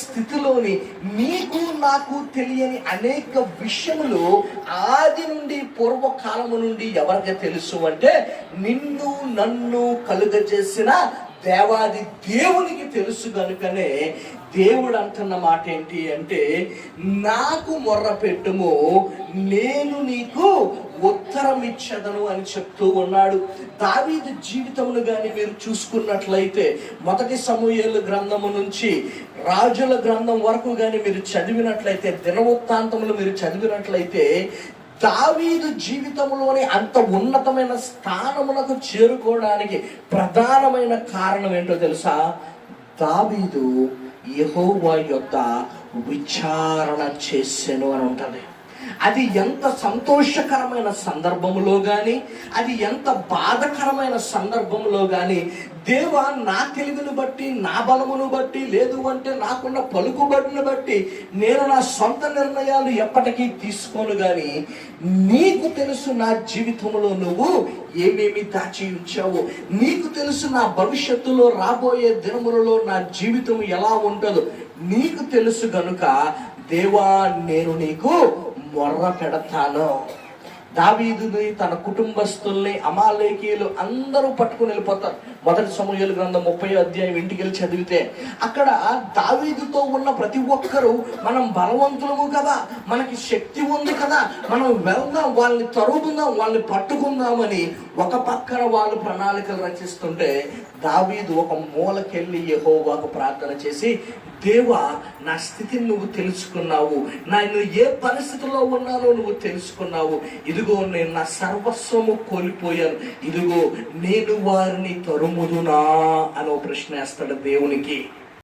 స్థితిలోని నీకు నాకు తెలియని అనేక విషయములు ఆది నుండి పూర్వకాలము నుండి ఎవరికి తెలుసు అంటే నిన్ను నన్ను కలుగజేసిన దేవాది దేవునికి తెలుసు కనుకనే దేవుడు అంటున్న మాట ఏంటి అంటే నాకు మొర్ర పెట్టుము నేను నీకు ఉత్తరం ఇచ్చేదను అని చెప్తూ ఉన్నాడు. దావీదు జీవితమును కానీ మీరు చూసుకున్నట్లయితే మొదటి సమూయేలు గ్రంథము నుంచి రాజుల గ్రంథం వరకు కానీ మీరు చదివినట్లయితే, దినవృత్తాంతములు మీరు చదివినట్లయితే దావీదు జీవితంలోని అంత ఉన్నతమైన స్థానమునకు చేరుకోవడానికి ప్రధానమైన కారణం ఏంటో తెలుసా? దావీదు యెహోవా యొద్ద విచారణ చేసెను అని ఉంటుంది. అది ఎంత సంతోషకరమైన సందర్భములో కానీ, అది ఎంత బాధకరమైన సందర్భంలో కానీ, దేవా నా తెలివిని బట్టి, నా బలమును బట్టి, లేదు అంటే నాకున్న పలుకుబడిని బట్టి నేను నా సొంత నిర్ణయాలు ఎప్పటికీ తీసుకోను, కానీ నీకు తెలుసు నా జీవితంలో నువ్వు ఏమేమి దాచి ఉంచావు, నీకు తెలుసు నా భవిష్యత్తులో రాబోయే దినములలో నా జీవితం ఎలా ఉంటుందో నీకు తెలుసు గనుక దేవా నేను నీకు మొర్ర పెడతాను. దావీదుని తన కుటుంబస్తుల్ని అమాలేకీయులు అందరూ పట్టుకుని వెళ్ళిపోతారు. మొదటి సమూయేలు గ్రంథం 30వ అధ్యాయం ఇంటికి వెళ్ళి చదివితే అక్కడ దావీదుతో ఉన్న ప్రతి ఒక్కరూ మనం బలవంతులము కదా, మనకి శక్తి ఉంది కదా, మనం వెళ్దాం, వాళ్ళని తరుగుదాం, వాళ్ళని పట్టుకుందామని ఒక పక్కన వాళ్ళు ప్రణాళికలు రచిస్తుంటే దావీదు ఒక మూలకెళ్ళి యెహోవాకు ప్రార్థన చేసి, దేవా నా స్థితిని నువ్వు తెలుసుకున్నావు, నేను ఏ పరిస్థితిలో ఉన్నానో నువ్వు తెలుసుకున్నావు, ఇదిగో నేను నా సర్వస్వము కోల్పోయాను, ఇదిగో నేను వారిని తరుముదునా అని ప్రశ్న వేస్తాడు దేవునికి.